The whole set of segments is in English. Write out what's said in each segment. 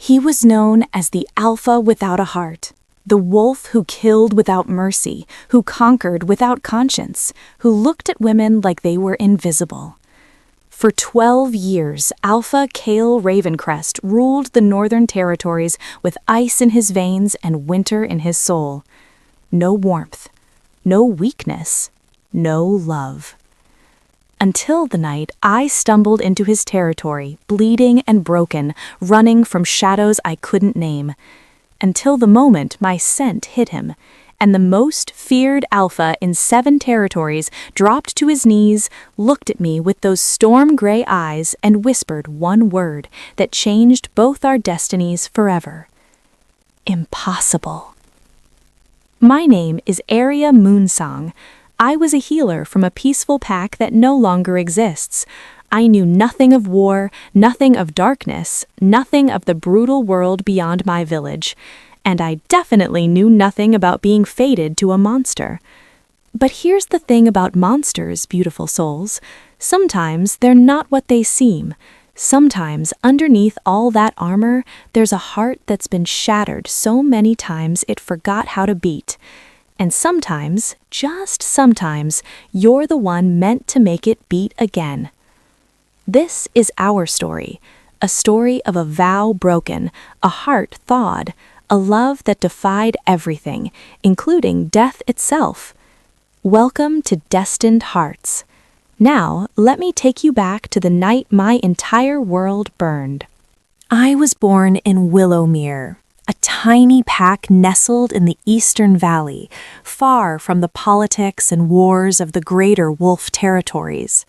He was known as the Alpha without a heart, the wolf who killed without mercy, who conquered without conscience, who looked at women like they were invisible. For 12 years, Alpha Cale Ravencrest ruled the Northern Territories with ice in his veins and winter in his soul. No warmth, no weakness, no love. Until the night I stumbled into his territory, bleeding and broken, running from shadows I couldn't name. Until the moment my scent hit him, and the most feared Alpha in 7 territories dropped to his knees, looked at me with those storm-gray eyes, and whispered one word that changed both our destinies forever. Impossible. My name is Arya Moonsong. I was a healer from a peaceful pack that no longer exists. I knew nothing of war, nothing of darkness, nothing of the brutal world beyond my village, and I definitely knew nothing about being fated to a monster. But here's the thing about monsters, beautiful souls. Sometimes they're not what they seem. Sometimes underneath all that armor, there's a heart that's been shattered so many times it forgot how to beat. And sometimes, just sometimes, you're the one meant to make it beat again. This is our story, a story of a vow broken, a heart thawed, a love that defied everything, including death itself. Welcome to Destined Hearts. Now, let me take you back to the night my entire world burned. I was born in Willowmere, a tiny pack nestled in the Eastern Valley, far from the politics and wars of the greater wolf territories.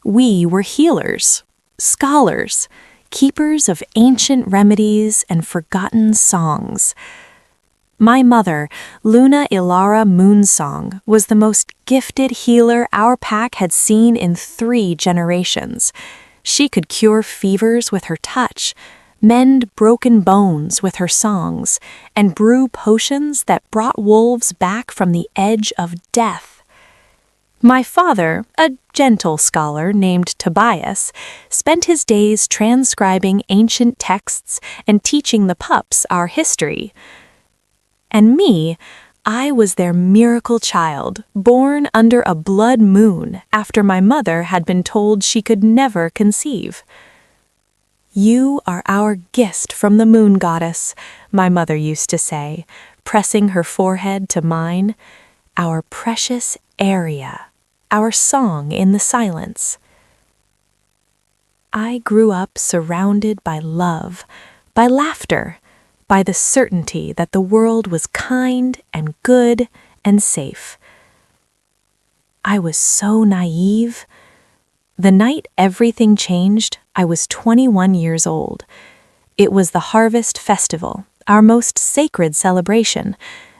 We were healers, scholars, keepers of ancient remedies and forgotten songs. My mother, Luna Ilara Moonsong, was the most gifted healer our pack had seen in 3 generations. She could cure fevers with her touch, mend broken bones with her songs, and brew potions that brought wolves back from the edge of death. My father, a gentle scholar named Tobias, spent his days transcribing ancient texts and teaching the pups our history. And me, I was their miracle child, born under a blood moon after my mother had been told she could never conceive. You are our gift from the moon goddess, my mother used to say, pressing her forehead to mine, our precious Arya, our song in the silence. I grew up surrounded by love, by laughter, by the certainty that the world was kind and good and safe. I was so naive. The night everything changed, I was 21 years old. It was the Harvest Festival, our most sacred celebration.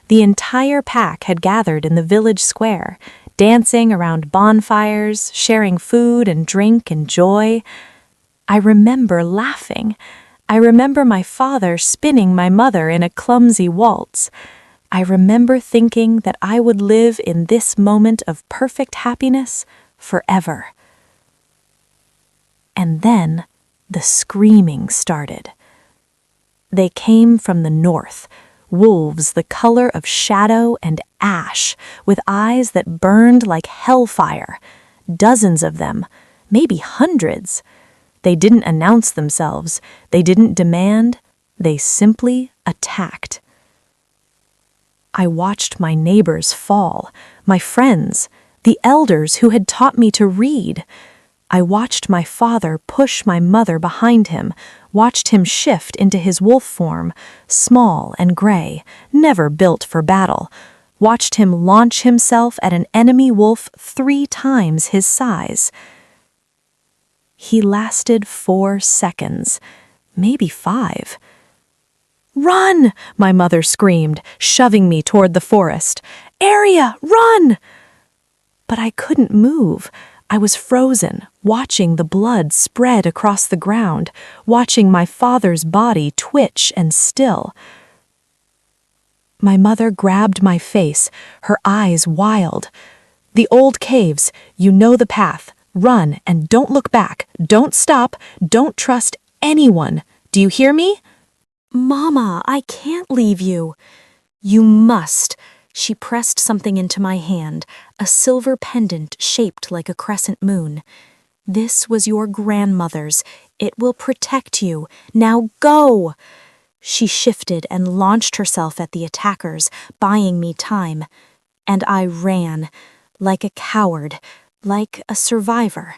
The entire pack had gathered in the village square, dancing around bonfires, sharing food and drink and joy. I remember laughing. I remember my father spinning my mother in a clumsy waltz. I remember thinking that I would live in this moment of perfect happiness forever. And then the screaming started. They came from the north, wolves the color of shadow and ash, with eyes that burned like hellfire. Dozens of them, maybe hundreds. They didn't announce themselves, they didn't demand, they simply attacked. I watched my neighbors fall, my friends, the elders who had taught me to read. I watched my father push my mother behind him, watched him shift into his wolf form, small and gray, never built for battle, watched him launch himself at an enemy wolf 3 times his size. He lasted 4 seconds, maybe 5. "Run!" my mother screamed, shoving me toward the forest. "Arya, run!" But I couldn't move. I was frozen, watching the blood spread across the ground, watching my father's body twitch and still. My mother grabbed my face, her eyes wild. "The old caves, you know the path. Run and don't look back. Don't stop. Don't trust anyone. Do you hear me?" Mama, I can't leave you. You must. She pressed something into my hand, a silver pendant shaped like a crescent moon. This was your grandmother's. It will protect you. Now go! She shifted and launched herself at the attackers, buying me time. And I ran, like a coward, like a survivor.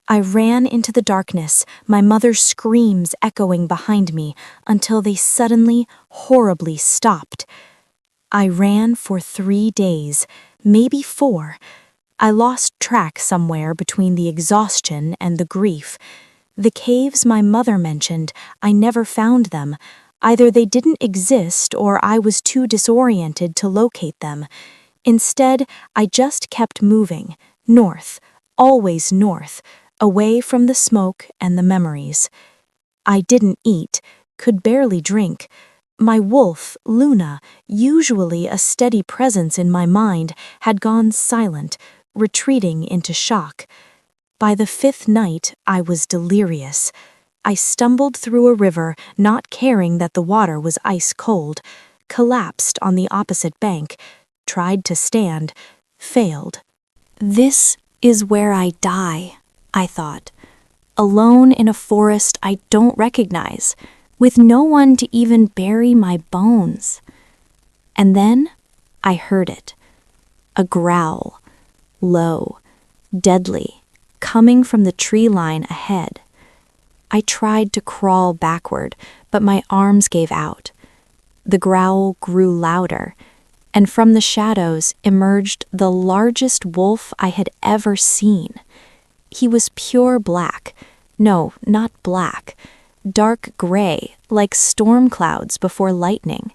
I ran into the darkness, my mother's screams echoing behind me, until they suddenly, horribly stopped. I ran for 3 days, maybe 4. I lost track somewhere between the exhaustion and the grief. The caves my mother mentioned, I never found them. Either they didn't exist or I was too disoriented to locate them. Instead, I just kept moving, north, always north, away from the smoke and the memories. I didn't eat, could barely drink. My wolf, Luna, usually a steady presence in my mind, had gone silent, retreating into shock. By the 5th night, I was delirious. I stumbled through a river, not caring that the water was ice cold, collapsed on the opposite bank, tried to stand, failed. This is where I die, I thought. Alone in a forest I don't recognize, with no one to even bury my bones. And then I heard it. A growl, low, deadly, coming from the tree line ahead. I tried to crawl backward, but my arms gave out. The growl grew louder, and from the shadows emerged the largest wolf I had ever seen. He was pure black. No, not black. Dark gray, like storm clouds before lightning.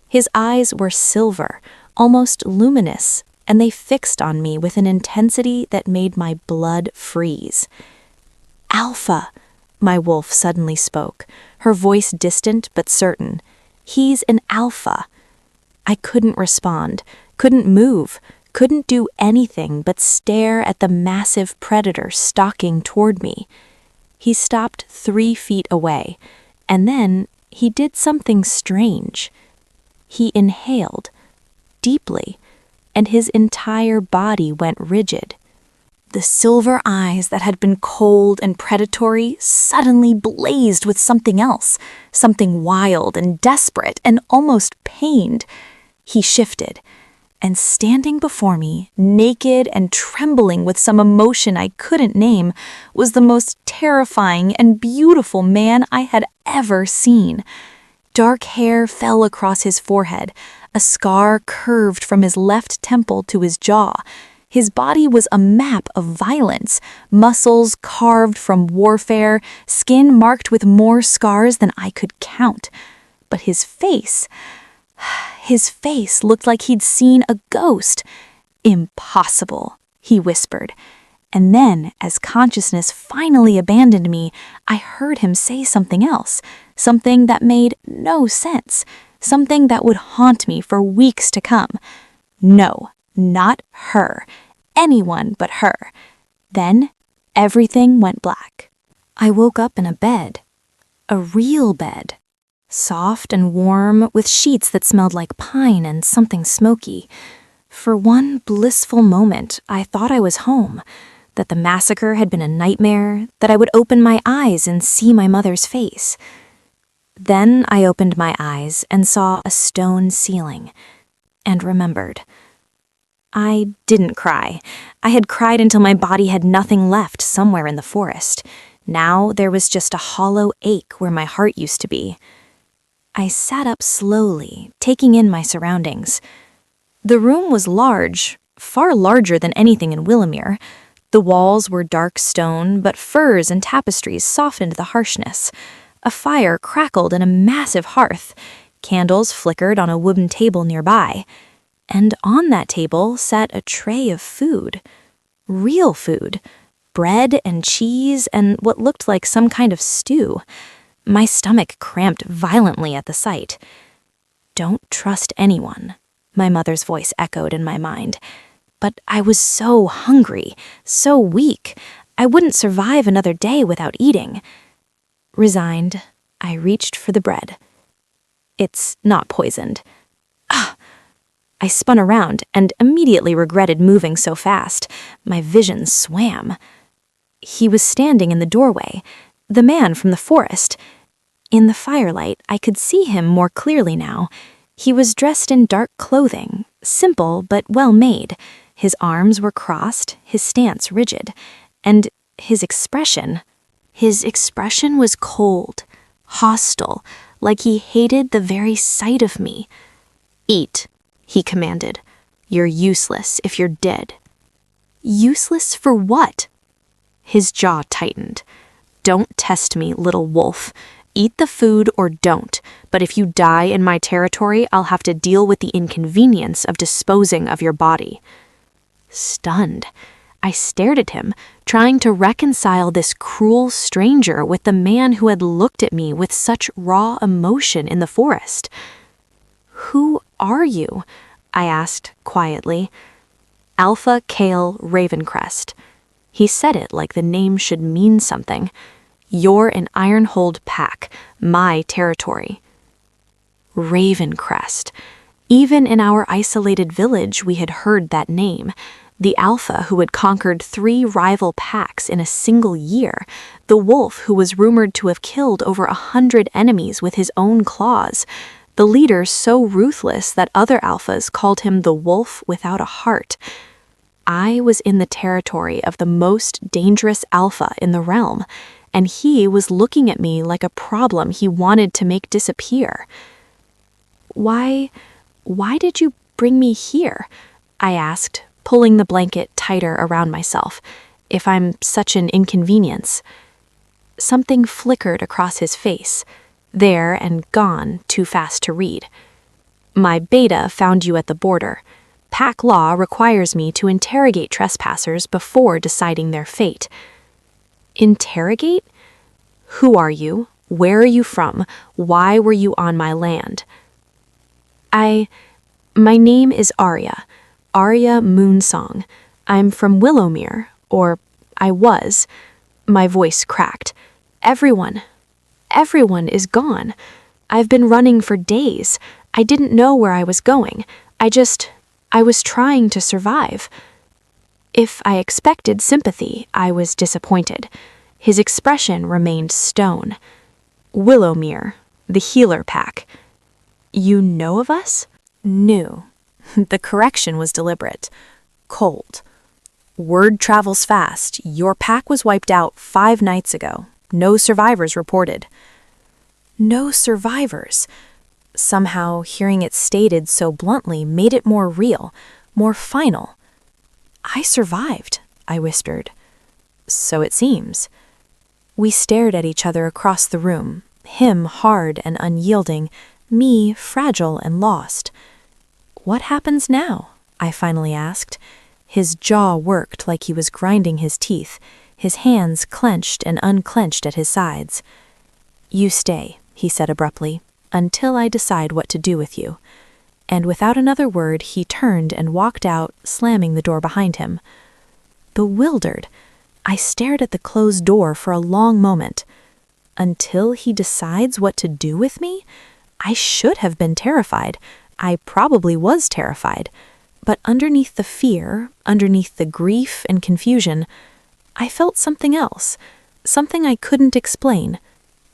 His eyes were silver, almost luminous, and they fixed on me with an intensity that made my blood freeze. "Alpha," my wolf suddenly spoke, her voice distant but certain. "He's an alpha." I couldn't respond, couldn't move, couldn't do anything but stare at the massive predator stalking toward me. He stopped 3 feet away, and then he did something strange. He inhaled, deeply, and his entire body went rigid. The silver eyes that had been cold and predatory suddenly blazed with something else, something wild and desperate and almost pained. He shifted, and standing before me, naked and trembling with some emotion I couldn't name, was the most terrifying and beautiful man I had ever seen. Dark hair fell across his forehead, a scar curved from his left temple to his jaw. His body was a map of violence, muscles carved from warfare, skin marked with more scars than I could count. But his face looked like he'd seen a ghost. "Impossible," he whispered. And then, as consciousness finally abandoned me, I heard him say something else, something that made no sense, something that would haunt me for weeks to come. No, not her. Anyone but her. Then, everything went black. I woke up in a bed. A real bed. Soft and warm, with sheets that smelled like pine and something smoky. For one blissful moment, I thought I was home, that the massacre had been a nightmare, that I would open my eyes and see my mother's face. Then I opened my eyes and saw a stone ceiling, and remembered. I didn't cry. I had cried until my body had nothing left somewhere in the forest. Now there was just a hollow ache where my heart used to be. I sat up slowly, taking in my surroundings. The room was large, far larger than anything in Willowmere. The walls were dark stone, but furs and tapestries softened the harshness. A fire crackled in a massive hearth. Candles flickered on a wooden table nearby. And on that table sat a tray of food. Real food. Bread and cheese and what looked like some kind of stew. My stomach cramped violently at the sight. "Don't trust anyone," my mother's voice echoed in my mind. But I was so hungry, so weak. I wouldn't survive another day without eating. Resigned, I reached for the bread. It's not poisoned. Ah! I spun around and immediately regretted moving so fast. My vision swam. He was standing in the doorway, the man from the forest. In the firelight, I could see him more clearly now. He was dressed in dark clothing, simple but well made. His arms were crossed, his stance rigid, and his expression was cold, hostile, like he hated the very sight of me. "Eat," he commanded. "You're useless if you're dead." Useless for what? His jaw tightened. "Don't test me, little wolf. Eat the food or don't, but if you die in my territory, I'll have to deal with the inconvenience of disposing of your body." Stunned, I stared at him, trying to reconcile this cruel stranger with the man who had looked at me with such raw emotion in the forest. "Who are you?" I asked quietly. "Alpha Kale Ravencrest." He said it like the name should mean something. "You're an Ironhold pack, my territory." Ravencrest. Even in our isolated village, we had heard that name. The Alpha who had conquered 3 rival packs in a single year. The wolf who was rumored to have killed over 100 enemies with his own claws. The leader so ruthless that other Alphas called him the wolf without a heart. I was in the territory of the most dangerous Alpha in the realm, and he was looking at me like a problem he wanted to make disappear. Why did you bring me here?" I asked, pulling the blanket tighter around myself. "If I'm such an inconvenience." Something flickered across his face, there and gone too fast to read. "My beta found you at the border. Pack law requires me to interrogate trespassers before deciding their fate." Interrogate? Who are you? Where are you from? Why were you on my land? My name is Arya Moonsong. I'm from Willowmere, or I was. My voice cracked. Everyone is gone. I've been running for days. I didn't know where I was going. I was trying to survive. If I expected sympathy, I was disappointed. His expression remained stone. "Willowmere, the healer pack." "You know of us?" "Knew." The correction was deliberate. "Cold. Word travels fast. Your pack was wiped out 5 nights ago. No survivors reported." No survivors. Somehow, hearing it stated so bluntly made it more real, more final. "I survived," I whispered. "So it seems." We stared at each other across the room, him hard and unyielding, me fragile and lost. "What happens now?" I finally asked. His jaw worked like he was grinding his teeth, his hands clenched and unclenched at his sides. "You stay," he said abruptly, "until I decide what to do with you." And without another word, he turned and walked out, slamming the door behind him. Bewildered, I stared at the closed door for a long moment. Until he decides what to do with me? I should have been terrified. I probably was terrified. But underneath the fear, underneath the grief and confusion, I felt something else, something I couldn't explain.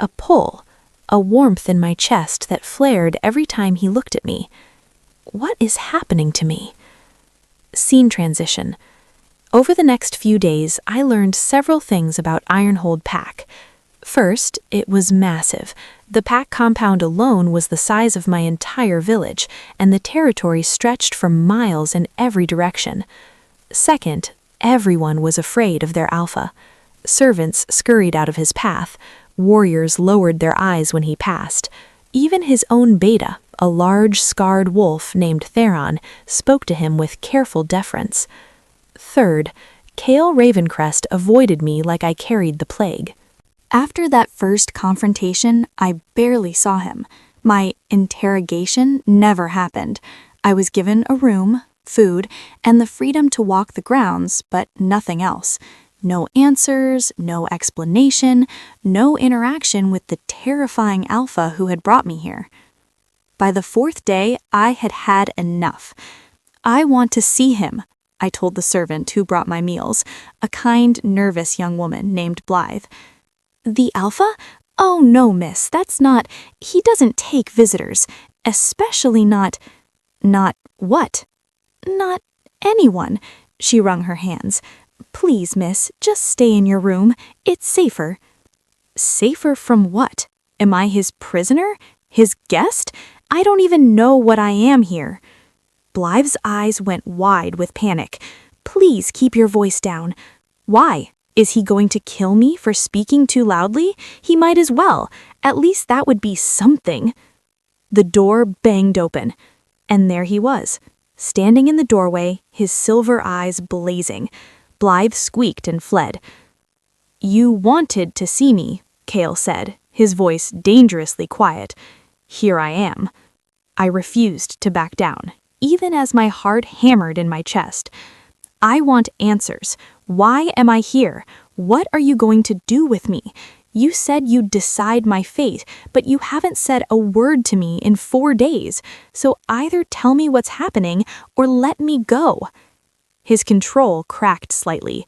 A pull, a warmth in my chest that flared every time he looked at me. What is happening to me? Scene transition. Over the next few days, I learned several things about Ironhold Pack. First, it was massive. The pack compound alone was the size of my entire village, and the territory stretched for miles in every direction. Second, everyone was afraid of their alpha. Servants scurried out of his path. Warriors lowered their eyes when he passed. Even his own beta, a large, scarred wolf named Theron, spoke to him with careful deference. Third, Kale Ravencrest avoided me like I carried the plague. After that first confrontation, I barely saw him. My interrogation never happened. I was given a room, food, and the freedom to walk the grounds, but nothing else. No answers, no explanation, no interaction with the terrifying alpha who had brought me here. By the fourth day, I had had enough. "I want to see him," I told the servant who brought my meals, a kind, nervous young woman named Blythe. "The Alpha? Oh, no, miss, that's not— he doesn't take visitors, especially not— Not what? Not anyone." She wrung her hands. "Please, miss, just stay in your room. It's safer." Safer from what? Am I his prisoner? His guest? I don't even know what I am here. Blythe's eyes went wide with panic. "Please keep your voice down." "Why? Is he going to kill me for speaking too loudly? He might as well. At least that would be something." The door banged open, and there he was, standing in the doorway, his silver eyes blazing. Blythe squeaked and fled. "You wanted to see me," Cale said, his voice dangerously quiet. "Here I am." I refused to back down, even as my heart hammered in my chest. "I want answers. Why am I here? What are you going to do with me? You said you'd decide my fate, but you haven't said a word to me in 4 days, so either tell me what's happening or let me go." His control cracked slightly.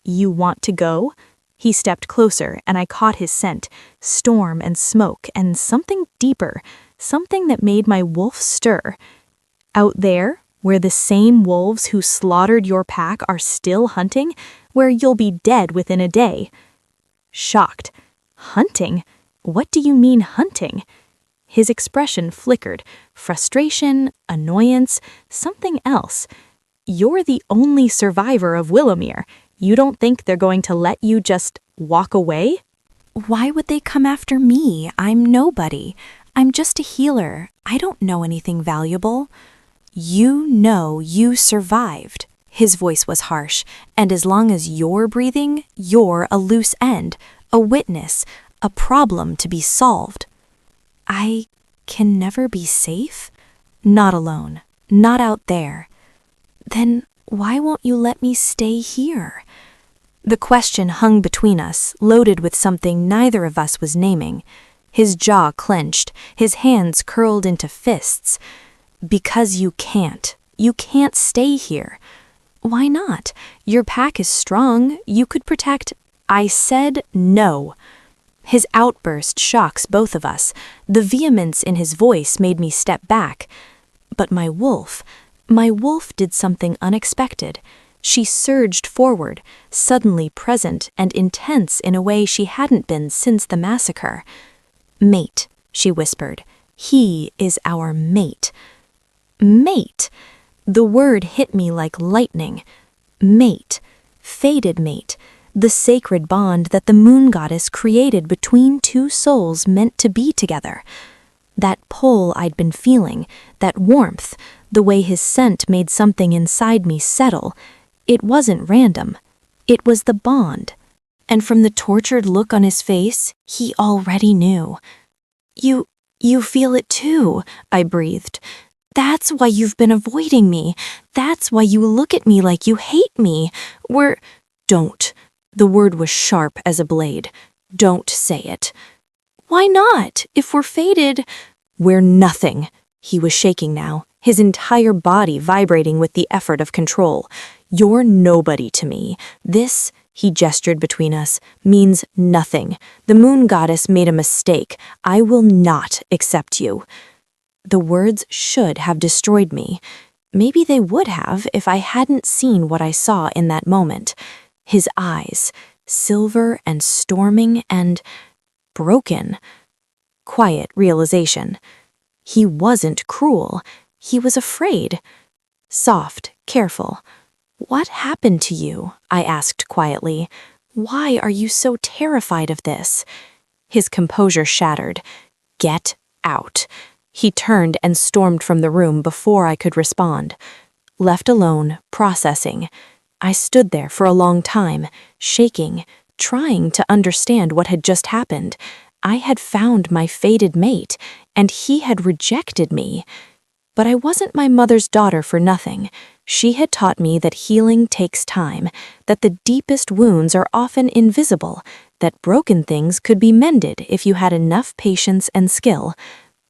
"You want to go?" He stepped closer, and I caught his scent, storm and smoke and something deeper, something that made my wolf stir. "Out there, where the same wolves who slaughtered your pack are still hunting, where you'll be dead within a day." Shocked. "Hunting? What do you mean hunting?" His expression flickered, frustration, annoyance, something else. "You're the only survivor of Willowmere. You don't think they're going to let you just walk away?" "Why would they come after me? I'm nobody. I'm just a healer. I don't know anything valuable." "You know you survived." His voice was harsh, "and as long as you're breathing, you're a loose end, a witness, a problem to be solved." "I can never be safe?" "Not alone. Not out there." "Then why won't you let me stay here?" The question hung between us, loaded with something neither of us was naming. His jaw clenched, his hands curled into fists. "Because you can't. You can't stay here." "Why not? Your pack is strong. You could protect—" "I said no." His outburst shocks both of us. The vehemence in his voice made me step back. But my wolf did something unexpected. She surged forward, suddenly present and intense in a way she hadn't been since the massacre. "Mate," she whispered. "He is our mate." Mate! The word hit me like lightning. Mate. Fated mate. The sacred bond that the moon goddess created between two souls meant to be together. That pull I'd been feeling, that warmth, the way his scent made something inside me settle, it wasn't random. It was the bond. And from the tortured look on his face, he already knew. You feel it too," I breathed. "That's why you've been avoiding me. That's why you look at me like you hate me. Don't." The word was sharp as a blade. "Don't say it." "Why not? If we're fated—" "We're nothing." He was shaking now, his entire body vibrating with the effort of control. "You're nobody to me. This," he gestured between us, "means nothing. The moon goddess made a mistake. I will not accept you." The words should have destroyed me. Maybe they would have if I hadn't seen what I saw in that moment. His eyes, silver and storming and broken. Quiet realization. He wasn't cruel. He was afraid. Soft, careful. "What happened to you?" I asked quietly. "Why are you so terrified of this?" His composure shattered. "Get out." He turned and stormed from the room before I could respond. Left alone, processing. I stood there for a long time, shaking, trying to understand what had just happened. I had found my fated mate, and he had rejected me. But I wasn't my mother's daughter for nothing. She had taught me that healing takes time, that the deepest wounds are often invisible, that broken things could be mended if you had enough patience and skill.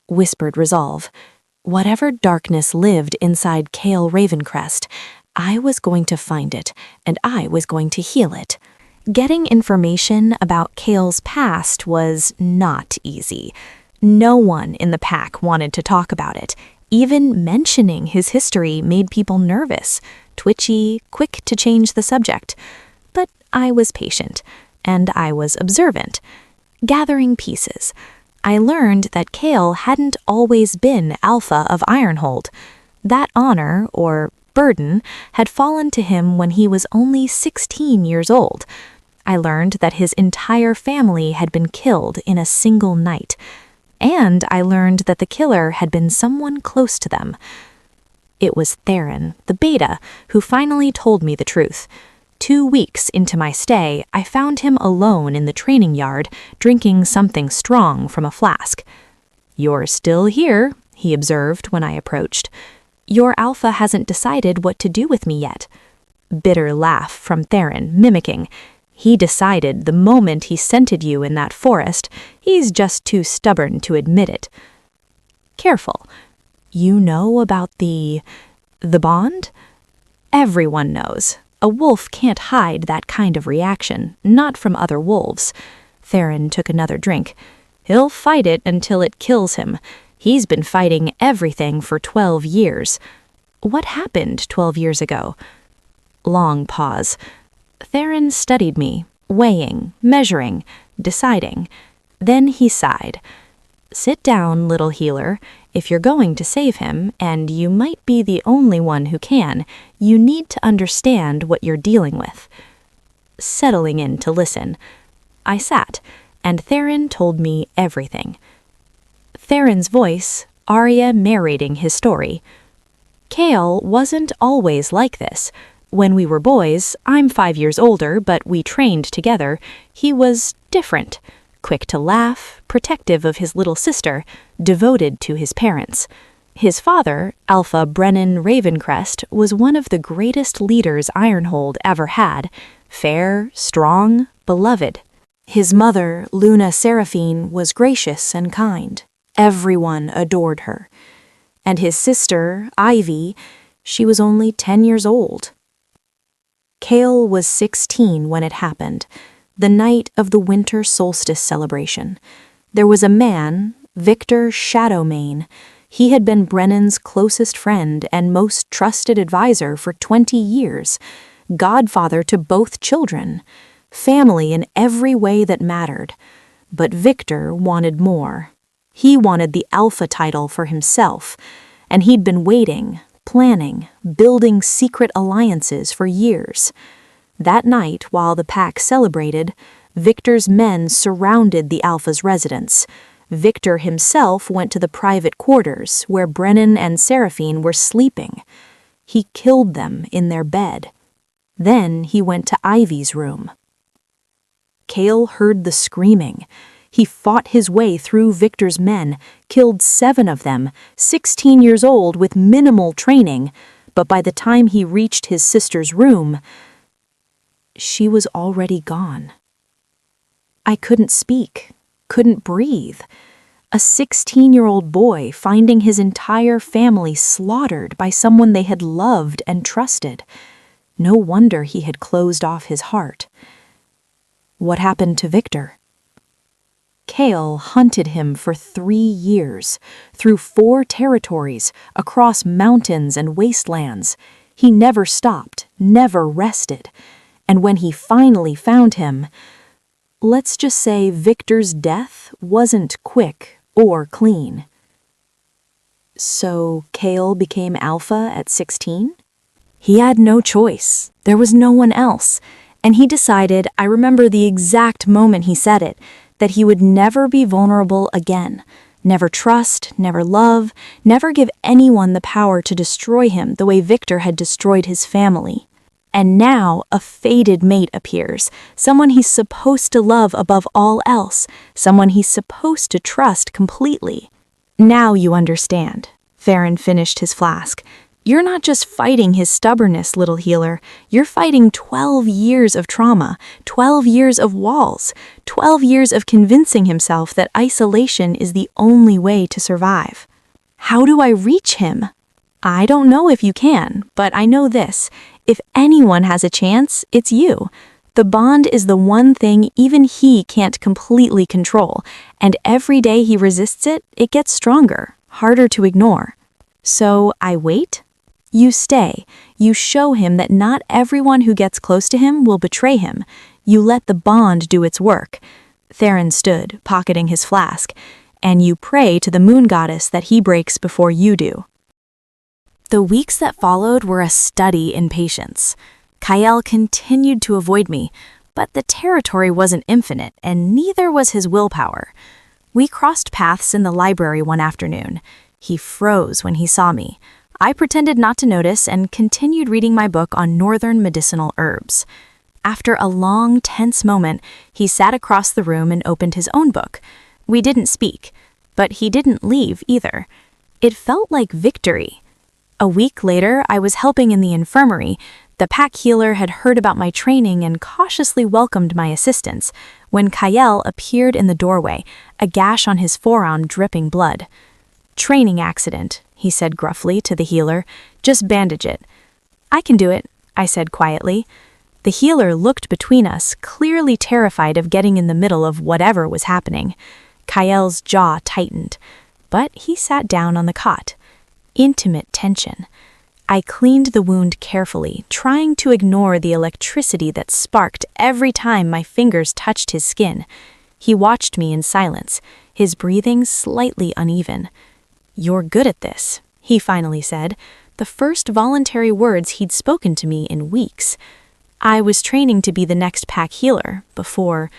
whispered Resolve. Whatever darkness lived inside Kale Ravencrest, I was going to find it, and I was going to heal it. Getting information about Kale's past was not easy. No one in the pack wanted to talk about it. Even mentioning his history made people nervous, twitchy, quick to change the subject. But I was patient, and I was observant, gathering pieces. I learned that Kale hadn't always been Alpha of Ironhold. That honor, or burden, had fallen to him when he was only 16 years old. I learned that his entire family had been killed in a single night. And I learned that the killer had been someone close to them. It was Theron, the beta, who finally told me the truth. 2 weeks into my stay, I found him alone in the training yard, drinking something strong from a flask. "You're still here," he observed when I approached. "Your Alpha hasn't decided what to do with me yet." Bitter laugh from Theron, mimicking. "He decided the moment he scented you in that forest. He's just too stubborn to admit it." Careful. You know about the bond? Everyone knows. A wolf can't hide that kind of reaction, not from other wolves. Theron took another drink. "He'll fight it until it kills him. He's been fighting everything for 12 years. What happened 12 years ago?" Long pause. Theron studied me, weighing, measuring, deciding. Then he sighed. "Sit down, little healer. If you're going to save him, and you might be the only one who can, you need to understand what you're dealing with." Settling in to listen, I sat, and Theron told me everything. Theron's voice, Arya narrating his story. "Kale wasn't always like this. When we were boys, I'm 5 years older, but we trained together, he was different. Quick to laugh, protective of his little sister, devoted to his parents. His father, Alpha Brennan Ravencrest, was one of the greatest leaders Ironhold ever had, fair, strong, beloved. His mother, Luna Seraphine, was gracious and kind. Everyone adored her. And his sister, Ivy, she was only 10 years old. Kale was 16 when it happened, the night of the winter solstice celebration. There was a man, Victor Shadowmane. He had been Brennan's closest friend and most trusted advisor for 20 years, godfather to both children, family in every way that mattered. But Victor wanted more. He wanted the Alpha title for himself, and he'd been waiting, planning, building secret alliances for years. That night, while the pack celebrated, Victor's men surrounded the Alpha's residence. Victor himself went to the private quarters where Brennan and Seraphine were sleeping. He killed them in their bed. Then he went to Ivy's room. Kale heard the screaming. He fought his way through Victor's men, killed 7 of them, 16 years old with minimal training, but by the time he reached his sister's room, she was already gone. I couldn't speak, couldn't breathe. A 16-year-old boy finding his entire family slaughtered by someone they had loved and trusted. No wonder he had closed off his heart. What happened to Victor? Kale hunted him for 3 years, through 4 territories, across mountains and wastelands. He never stopped, never rested. And when he finally found him, let's just say Victor's death wasn't quick or clean. So Kale became Alpha at 16? He had no choice. There was no one else. And he decided, I remember the exact moment he said it, that he would never be vulnerable again. Never trust, never love, never give anyone the power to destroy him the way Victor had destroyed his family. And now a fated mate appears, someone he's supposed to love above all else, someone he's supposed to trust completely. Now you understand. Theron finished his flask. You're not just fighting his stubbornness, little healer. You're fighting 12 years of trauma, 12 years of walls, 12 years of convincing himself that isolation is the only way to survive. How do I reach him? I don't know if you can, but I know this. If anyone has a chance, it's you. The bond is the one thing even he can't completely control, and every day he resists it, it gets stronger, harder to ignore. So I wait? You stay. You show him that not everyone who gets close to him will betray him. You let the bond do its work. Theron stood, pocketing his flask, and you pray to the moon goddess that he breaks before you do. The weeks that followed were a study in patience. Kyle continued to avoid me, but the territory wasn't infinite, and neither was his willpower. We crossed paths in the library one afternoon. He froze when he saw me. I pretended not to notice and continued reading my book on northern medicinal herbs. After a long, tense moment, he sat across the room and opened his own book. We didn't speak, but he didn't leave either. It felt like victory. A week later, I was helping in the infirmary. The pack healer had heard about my training and cautiously welcomed my assistance when Kyle appeared in the doorway, a gash on his forearm dripping blood. "Training accident," he said gruffly to the healer. "Just bandage it." "I can do it," I said quietly. The healer looked between us, clearly terrified of getting in the middle of whatever was happening. Kyle's jaw tightened, but he sat down on the cot. Intimate tension. I cleaned the wound carefully, trying to ignore the electricity that sparked every time my fingers touched his skin. He watched me in silence, his breathing slightly uneven. "You're good at this," he finally said, the first voluntary words he'd spoken to me in weeks. I was training to be the next pack healer before...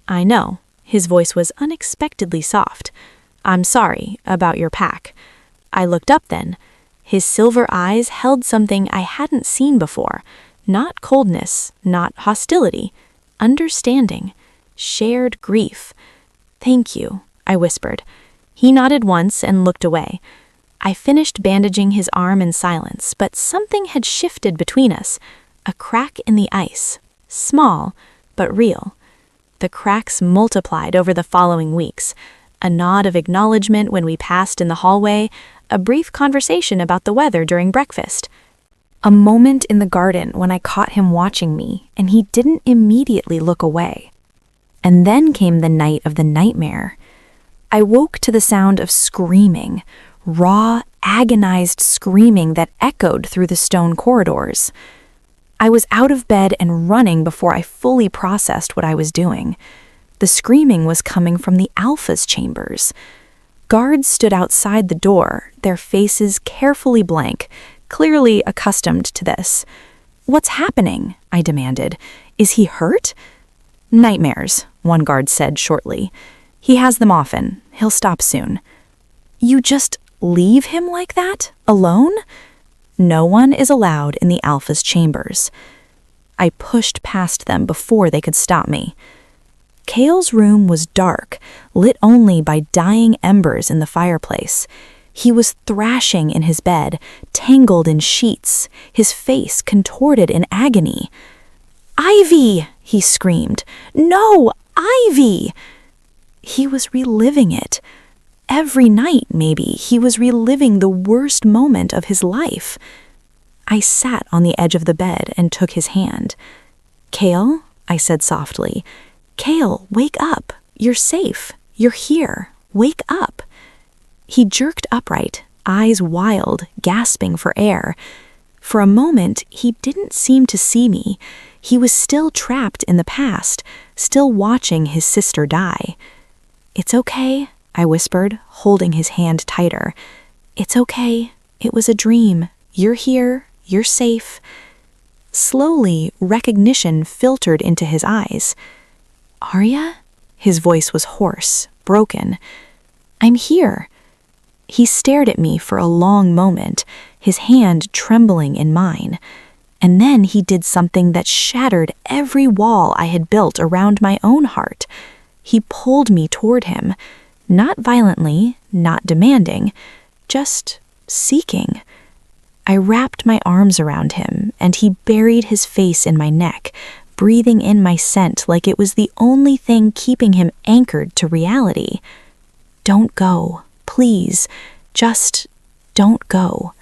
I know, his voice was unexpectedly soft. "I'm sorry about your pack." I looked up then. His silver eyes held something I hadn't seen before. Not coldness, not hostility. Understanding. Shared grief. "Thank you," I whispered. He nodded once and looked away. I finished bandaging his arm in silence, but something had shifted between us. A crack in the ice. Small, but real. The cracks multiplied over the following weeks. A nod of acknowledgement when we passed in the hallway, a brief conversation about the weather during breakfast. A moment in the garden when I caught him watching me, and he didn't immediately look away. And then came the night of the nightmare. I woke to the sound of screaming, raw, agonized screaming that echoed through the stone corridors. I was out of bed and running before I fully processed what I was doing. The screaming was coming from the Alpha's chambers. Guards stood outside the door, their faces carefully blank, clearly accustomed to this. "What's happening?" I demanded. "Is he hurt?" "Nightmares," one guard said shortly. "He has them often. He'll stop soon." "You just leave him like that? Alone?" "No one is allowed in the Alpha's chambers." I pushed past them before they could stop me. Kale's room was dark, lit only by dying embers in the fireplace. He was thrashing in his bed, tangled in sheets, his face contorted in agony. "Ivy!" he screamed. "No, Ivy!" He was reliving it. Every night, maybe, he was reliving the worst moment of his life. I sat on the edge of the bed and took his hand. "Kale," I said softly. "Kale, wake up. You're safe. You're here. Wake up." He jerked upright, eyes wild, gasping for air. For a moment, he didn't seem to see me. He was still trapped in the past, still watching his sister die. "It's okay," I whispered, holding his hand tighter. "It's okay. It was a dream. You're here. You're safe." Slowly, recognition filtered into his eyes. "Arya?" His voice was hoarse, broken. "I'm here." He stared at me for a long moment, his hand trembling in mine. And then he did something that shattered every wall I had built around my own heart. He pulled me toward him, not violently, not demanding, just seeking. I wrapped my arms around him, and he buried his face in my neck, breathing in my scent like it was the only thing keeping him anchored to reality. "Don't go, please. Just don't go."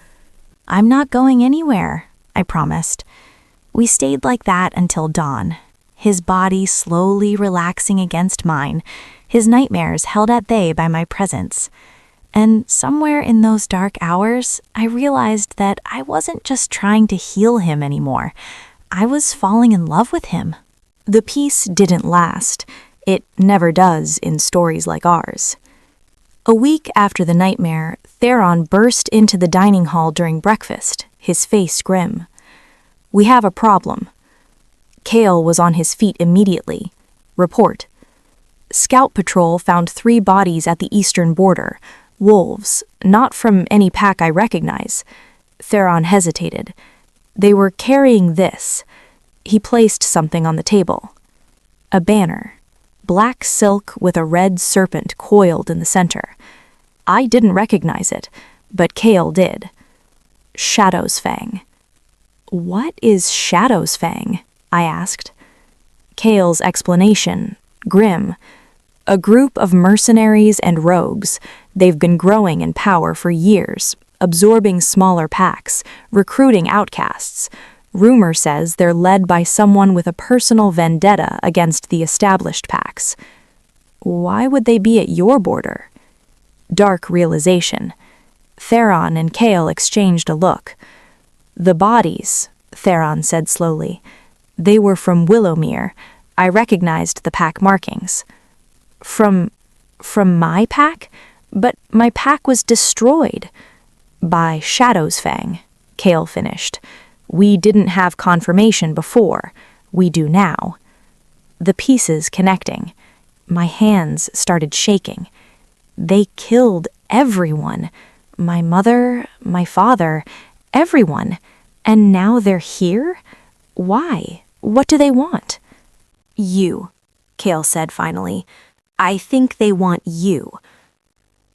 "I'm not going anywhere," I promised. We stayed like that until dawn, his body slowly relaxing against mine, his nightmares held at bay by my presence. And somewhere in those dark hours, I realized that I wasn't just trying to heal him anymore. I was falling in love with him. The peace didn't last. It never does in stories like ours. A week after the nightmare, Theron burst into the dining hall during breakfast, his face grim. "We have a problem." Kale was on his feet immediately. "Report." "Scout Patrol found 3 bodies at the eastern border. Wolves, not from any pack I recognize." Theron hesitated. "They were carrying this." He placed something on the table. A banner. Black silk with a red serpent coiled in the center. I didn't recognize it, but Kale did. Shadow's Fang. "What is Shadow's Fang?" I asked. Kale's explanation, grim. "A group of mercenaries and rogues. They've been growing in power for years, absorbing smaller packs, recruiting outcasts. Rumor says they're led by someone with a personal vendetta against the established packs." "Why would they be at your border?" Dark realization. Theron and Kale exchanged a look. "The bodies," Theron said slowly. "They were from Willowmere. I recognized the pack markings." From my pack? But my pack was destroyed." "By Shadow's Fang," Kale finished. "We didn't have confirmation before. We do now." The pieces connecting. My hands started shaking. They killed everyone. My mother, my father, everyone. And now they're here? Why? What do they want? "You," Kale said finally. "I think they want you."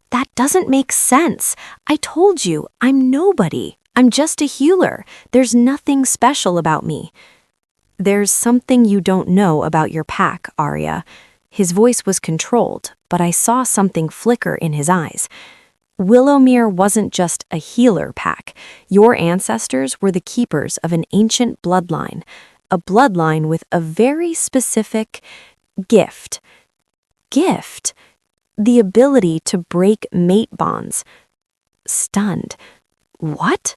"That doesn't make sense. I told you, I'm nobody. I'm just a healer. There's nothing special about me." "There's something you don't know about your pack, Arya." His voice was controlled, but I saw something flicker in his eyes. "Willowmere wasn't just a healer pack. Your ancestors were the keepers of an ancient bloodline. A bloodline with a very specific gift." Gift? The ability to break mate bonds. Stunned. What?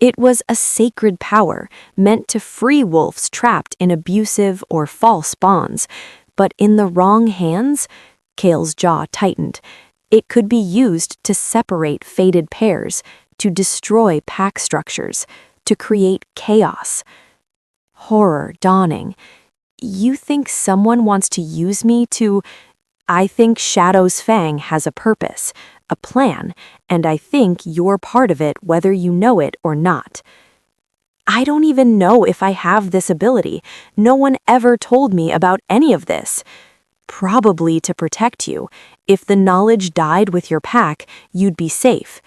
It was a sacred power meant to free wolves trapped in abusive or false bonds. But in the wrong hands, Kale's jaw tightened. It could be used to separate fated pairs, to destroy pack structures, to create chaos. Horror dawning. "You think someone wants to use me to..." "I think Shadow's Fang has a purpose, a plan, and I think you're part of it whether you know it or not." "I don't even know if I have this ability. No one ever told me about any of this." "Probably to protect you. If the knowledge died with your pack, you'd be safe."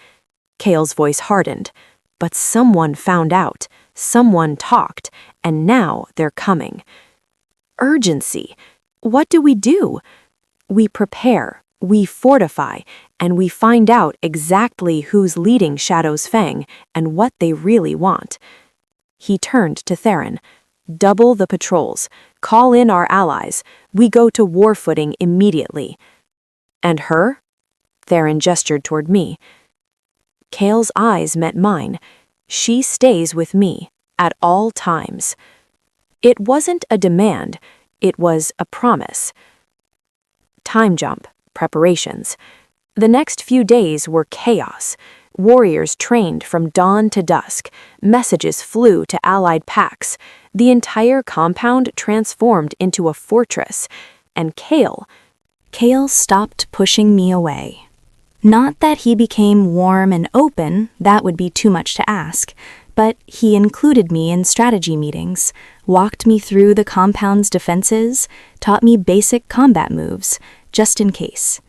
Kale's voice hardened. "But someone found out. Someone talked, and now they're coming." Urgency. What do? We prepare, we fortify, and we find out exactly who's leading Shadow's Fang and what they really want. He turned to Theron. "Double the patrols. Call in our allies. We go to war footing immediately." "And her?" Theron gestured toward me. Kale's eyes met mine. "She stays with me, at all times." It wasn't a demand, it was a promise. Time jump, preparations. The next few days were chaos. Warriors trained from dawn to dusk. Messages flew to allied packs. The entire compound transformed into a fortress. And Kale stopped pushing me away. Not that he became warm and open, that would be too much to ask, but he included me in strategy meetings, walked me through the compound's defenses, taught me basic combat moves, just in case.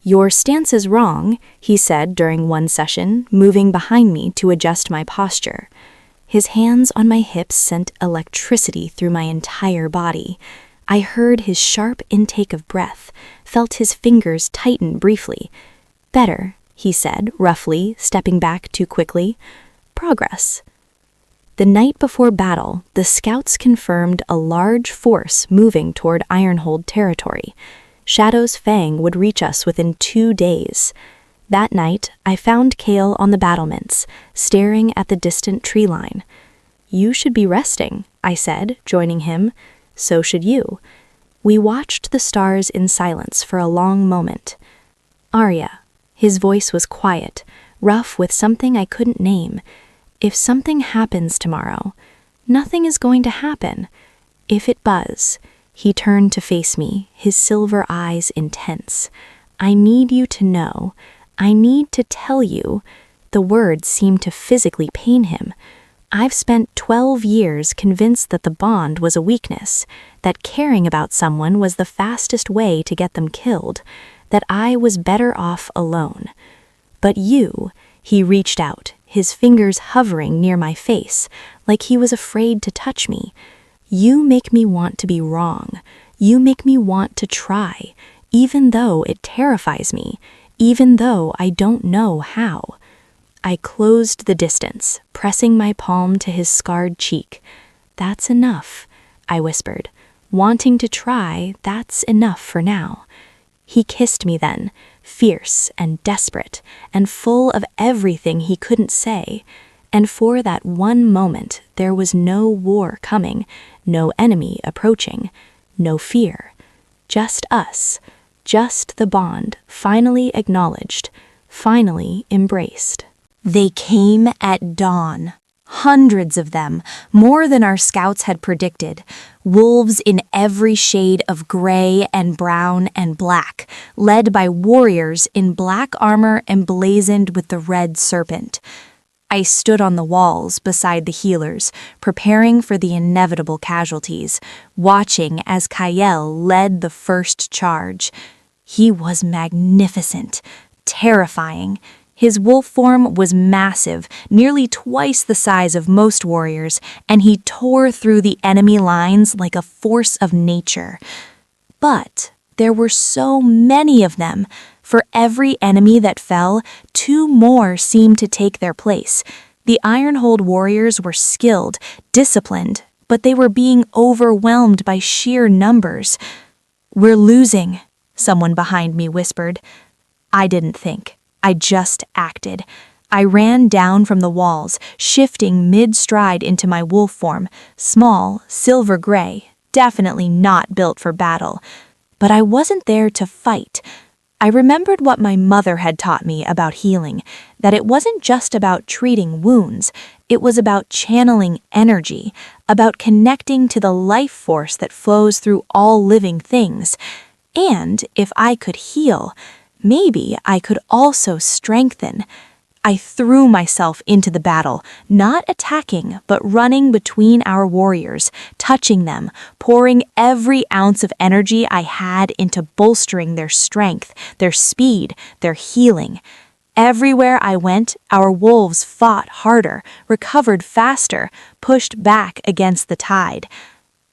"Your stance is wrong," he said during one session, moving behind me to adjust my posture. His hands on my hips sent electricity through my entire body. I heard his sharp intake of breath, felt his fingers tighten briefly. "Better," he said, roughly, stepping back too quickly. "Progress." The night before battle, the scouts confirmed a large force moving toward Ironhold territory. Shadow's Fang would reach us within 2 days. That night, I found Kale on the battlements, staring at the distant tree line. "You should be resting," I said, joining him. "So should you." We watched the stars in silence for a long moment. "Arya," his voice was quiet, rough with something I couldn't name. "If something happens tomorrow, nothing is going to happen. If it does," he turned to face me, his silver eyes intense. "I need you to know. I need to tell you." The words seemed to physically pain him. "I've spent 12 years convinced that the bond was a weakness, that caring about someone was the fastest way to get them killed, that I was better off alone. But you," he reached out, his fingers hovering near my face, like he was afraid to touch me. "You make me want to be wrong. You make me want to try, even though it terrifies me, even though I don't know how." I closed the distance, pressing my palm to his scarred cheek. "That's enough," I whispered. "Wanting to try, that's enough for now." He kissed me then, fierce and desperate, and full of everything he couldn't say. And for that one moment, there was no war coming, no enemy approaching, no fear. Just us, just the bond, finally acknowledged, finally embraced. They came at dawn. Hundreds of them, more than our scouts had predicted. Wolves in every shade of gray and brown and black, led by warriors in black armor emblazoned with the red serpent. I stood on the walls beside the healers, preparing for the inevitable casualties, watching as Kyle led the first charge. He was magnificent, terrifying. His wolf form was massive, nearly twice the size of most warriors, and he tore through the enemy lines like a force of nature. But there were so many of them. For every enemy that fell, 2 more seemed to take their place. The Ironhold warriors were skilled, disciplined, but they were being overwhelmed by sheer numbers. "We're losing," someone behind me whispered. I didn't think. I just acted. I ran down from the walls, shifting mid-stride into my wolf form, small, silver gray, definitely not built for battle. But I wasn't there to fight. I remembered what my mother had taught me about healing, that it wasn't just about treating wounds, it was about channeling energy, about connecting to the life force that flows through all living things. And if I could heal, maybe I could also strengthen. I threw myself into the battle, not attacking, but running between our warriors, touching them, pouring every ounce of energy I had into bolstering their strength, their speed, their healing. Everywhere I went, our wolves fought harder, recovered faster, pushed back against the tide.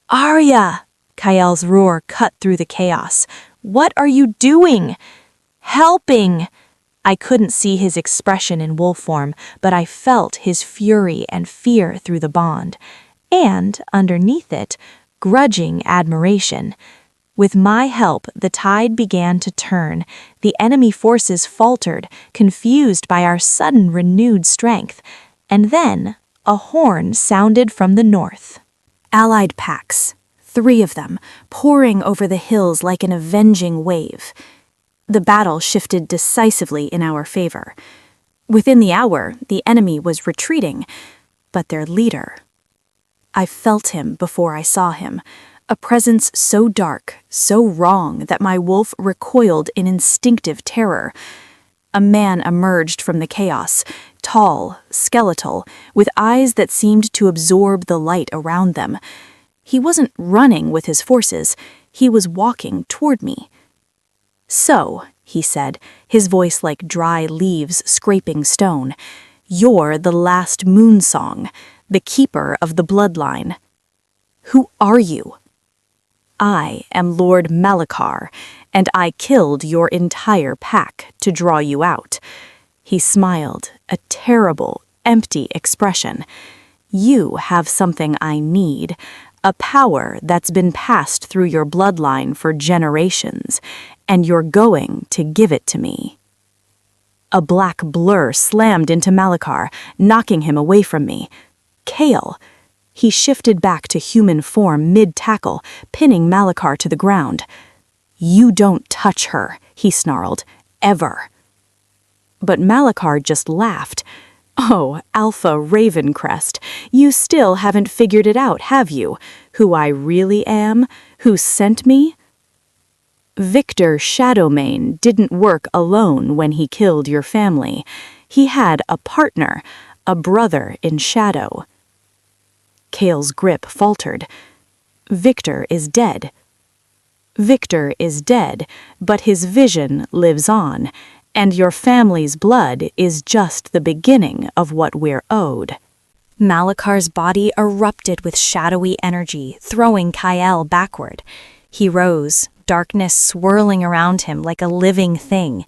"Arya!" Kyle's roar cut through the chaos. "What are you doing?" "Helping!" I couldn't see his expression in wolf form, but I felt his fury and fear through the bond. And, underneath it, grudging admiration. With my help, the tide began to turn. The enemy forces faltered, confused by our sudden renewed strength. And then, a horn sounded from the north. Allied packs, 3 of them, pouring over the hills like an avenging wave. The battle shifted decisively in our favor. Within the hour, the enemy was retreating, but their leader... I felt him before I saw him, a presence so dark, so wrong that my wolf recoiled in instinctive terror. A man emerged from the chaos, tall, skeletal, with eyes that seemed to absorb the light around them. He wasn't running with his forces, he was walking toward me. "So, he said, his voice like dry leaves scraping stone. You're the last Moonsong, the keeper of the bloodline. Who are you? I am Lord Malachar, and I killed your entire pack to draw you out. He smiled, a terrible, empty expression. You have something I need, a power that's been passed through your bloodline for generations, and you're going to give it to me. A black blur slammed into Malachar, knocking him away from me. Kale! He shifted back to human form mid-tackle, pinning Malachar to the ground. You don't touch her, he snarled. Ever. But Malachar just laughed. Oh, Alpha Ravencrest, you still haven't figured it out, have you? Who I really am? Who sent me? Victor Shadowmane didn't work alone when he killed your family. He had a partner, a brother in shadow. Kale's grip faltered. Victor is dead. Victor is dead, but his vision lives on, and your family's blood is just the beginning of what we're owed. Malachar's body erupted with shadowy energy, throwing Kyle backward. He rose, darkness swirling around him like a living thing.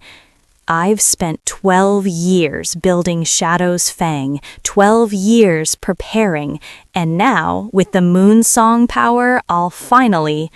I've spent 12 years building Shadow's Fang, 12 years preparing, and now, with the Moonsong power, I'll finally...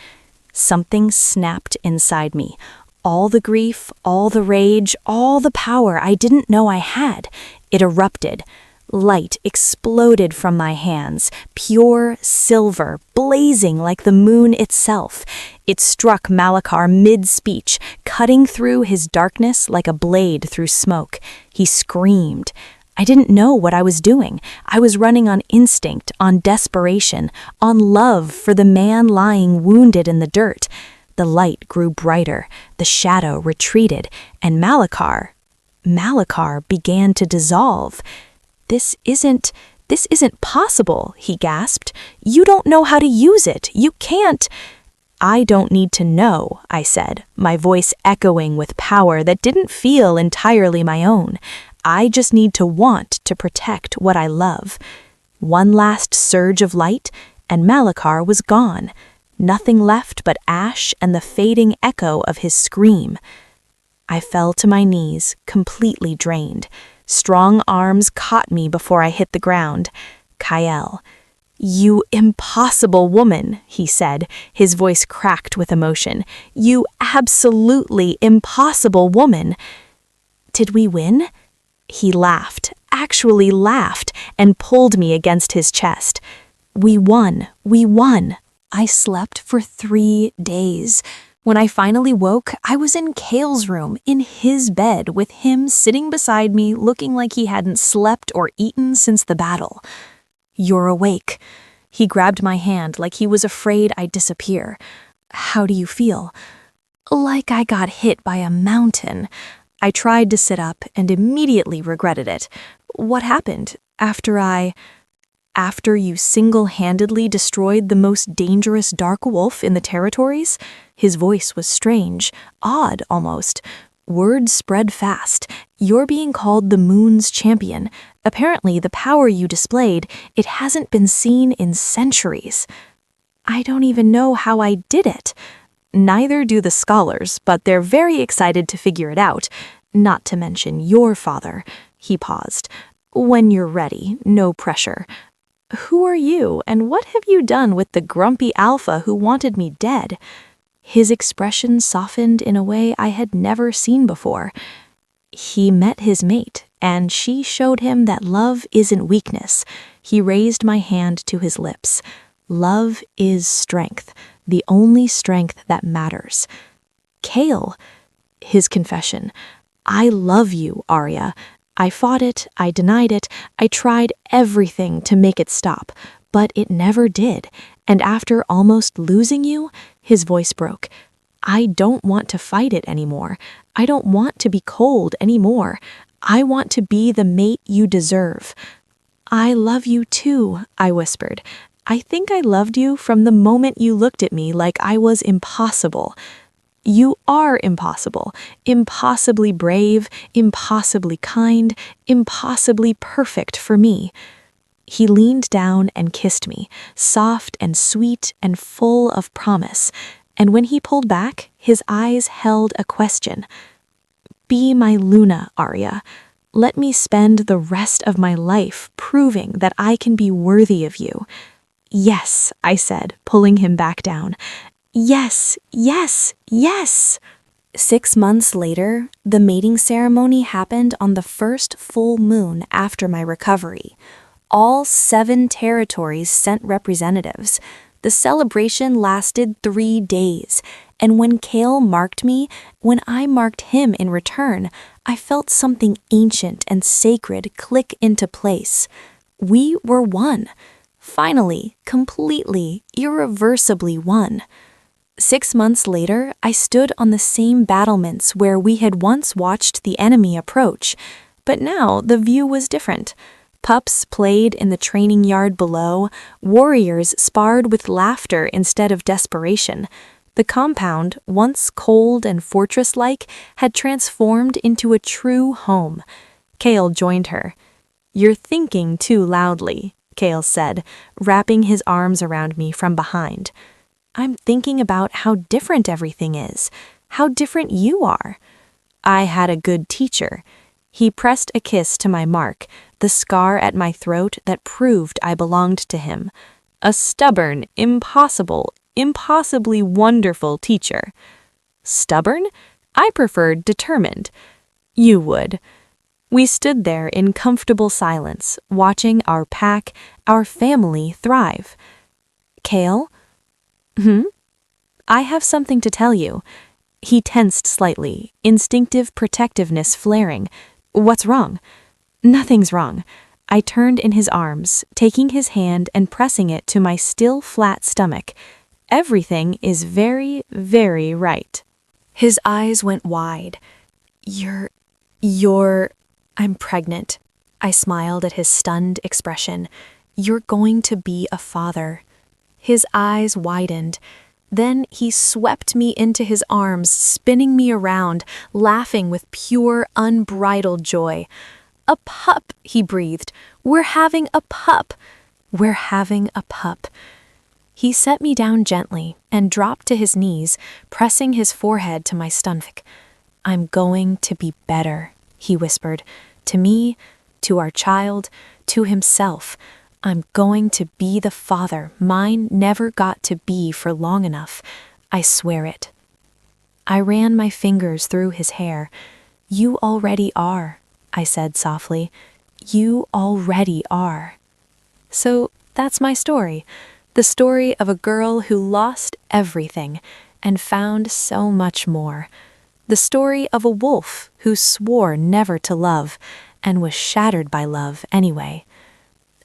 Something snapped inside me. All the grief, all the rage, all the power I didn't know I had. It erupted. Light exploded from my hands, pure silver, blazing like the moon itself. It struck Malachar mid-speech, cutting through his darkness like a blade through smoke. He screamed. I didn't know what I was doing. I was running on instinct, on desperation, on love for the man lying wounded in the dirt. The light grew brighter, the shadow retreated, and Malachar began to dissolve. This isn't possible, he gasped. You don't know how to use it. You can't. I don't need to know, I said, my voice echoing with power that didn't feel entirely my own. I just need to want to protect what I love. One last surge of light, and Malachar was gone. Nothing left but ash and the fading echo of his scream. I fell to my knees, completely drained. Strong arms caught me before I hit the ground. Kyle. You impossible woman, he said, his voice cracked with emotion. You absolutely impossible woman. Did we win? He laughed, actually laughed, and pulled me against his chest. We won, we won. I slept for 3 days. When I finally woke, I was in Kale's room, in his bed, with him sitting beside me, looking like he hadn't slept or eaten since the battle. You're awake. He grabbed my hand like he was afraid I'd disappear. How do you feel? Like I got hit by a mountain. I tried to sit up and immediately regretted it. What happened after you single-handedly destroyed the most dangerous dark wolf in the territories? His voice was strange, odd almost. Word spread fast. You're being called the Moon's champion. Apparently, the power you displayed, it hasn't been seen in centuries. I don't even know how I did it. Neither do the scholars, but they're very excited to figure it out. Not to mention your father. He paused. When you're ready, no pressure. Who are you, and what have you done with the grumpy alpha who wanted me dead? His expression softened in a way I had never seen before. He met his mate, and she showed him that love isn't weakness. He raised my hand to his lips. Love is strength, the only strength that matters. Kale, his confession. I love you, Arya. I fought it, I denied it, I tried everything to make it stop, but it never did. And after almost losing you, his voice broke. I don't want to fight it anymore. I don't want to be cold anymore. I want to be the mate you deserve. I love you too, I whispered. I think I loved you from the moment you looked at me like I was impossible. You are impossible, impossibly brave, impossibly kind, impossibly perfect for me." He leaned down and kissed me, soft and sweet and full of promise, and when he pulled back, his eyes held a question. "Be my Luna, Arya. Let me spend the rest of my life proving that I can be worthy of you." "Yes," I said, pulling him back down. "Yes, yes, yes." 6 months later, the mating ceremony happened on the first full moon after my recovery. All 7 territories sent representatives. The celebration lasted 3 days, and when Chaol marked me, when I marked him in return, I felt something ancient and sacred click into place. We were one. Finally, completely, irreversibly one. 6 months later, I stood on the same battlements where we had once watched the enemy approach, but now the view was different. Pups played in the training yard below, warriors sparred with laughter instead of desperation. The compound, once cold and fortress-like, had transformed into a true home. Chaol joined her. "You're thinking too loudly," Chaol said, wrapping his arms around me from behind. "I'm thinking about how different everything is, how different you are." I had a good teacher. He pressed a kiss to my mark, the scar at my throat that proved I belonged to him. A stubborn, impossible, impossibly wonderful teacher. Stubborn? I preferred determined. You would. We stood there in comfortable silence, watching our pack, our family thrive. "Chaol?" "I have something to tell you." He tensed slightly, instinctive protectiveness flaring. "What's wrong?" "Nothing's wrong." I turned in his arms, taking his hand and pressing it to my still flat stomach. "Everything is very, very right." His eyes went wide. You're... I'm pregnant." I smiled at his stunned expression. "You're going to be a father." His eyes widened. Then he swept me into his arms, spinning me around, laughing with pure, unbridled joy. "A pup," he breathed. "We're having a pup." "We're having a pup." He set me down gently and dropped to his knees, pressing his forehead to my stomach. "I'm going to be better," he whispered. "To me, to our child, to himself. I'm going to be the father mine never got to be for long enough. I swear it." I ran my fingers through his hair. "You already are," I said softly. "You already are." So that's my story. The story of a girl who lost everything and found so much more. The story of a wolf who swore never to love and was shattered by love anyway.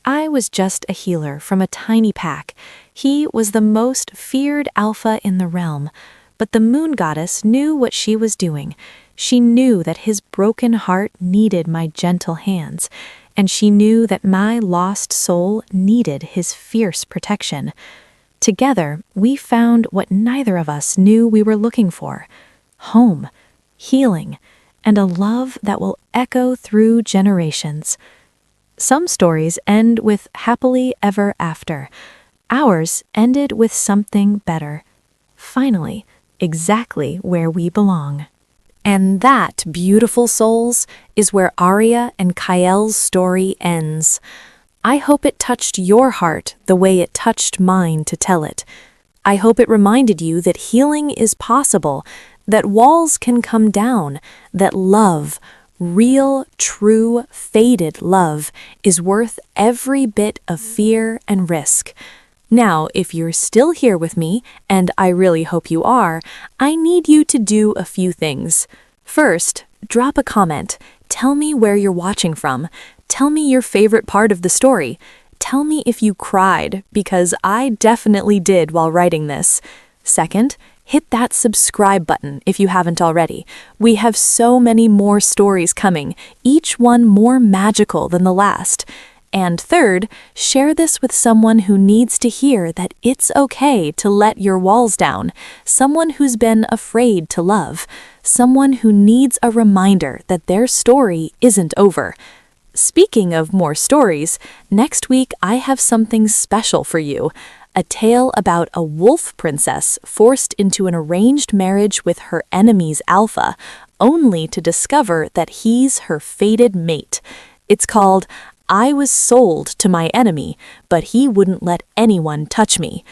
I was just a healer from a tiny pack. He was the most feared alpha in the realm, but the moon goddess knew what she was doing. She knew that his broken heart needed my gentle hands, and she knew that my lost soul needed his fierce protection. Together, we found what neither of us knew we were looking for: home, healing, and a love that will echo through generations. Some stories end with happily ever after. Ours ended with something better. Finally, exactly where we belong. And that, beautiful souls, is where Arya and Chaol's story ends. I hope it touched your heart the way it touched mine to tell it. I hope it reminded you that healing is possible, that walls can come down, that love, real, true, faded love, is worth every bit of fear and risk. Now, if you're still here with me, and I really hope you are, I need you to do a few things. First, drop a comment. Tell me where you're watching from. Tell me your favorite part of the story. Tell me if you cried, because I definitely did while writing this. Second, hit that subscribe button if you haven't already. We have so many more stories coming, each one more magical than the last. And third, share this with someone who needs to hear that it's okay to let your walls down, someone who's been afraid to love, someone who needs a reminder that their story isn't over. Speaking of more stories, next week I have something special for you. A tale about a wolf princess forced into an arranged marriage with her enemy's alpha, only to discover that he's her fated mate. It's called I Was Sold to My Enemy, but He Wouldn't Let Anyone Touch Me.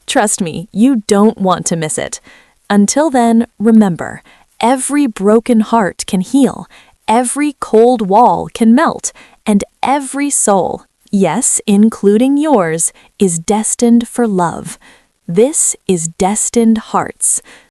Trust me, you don't want to miss it. Until then, remember, every broken heart can heal, every cold wall can melt, and every soul, yes, including yours, is destined for love. This is Destined Hearts.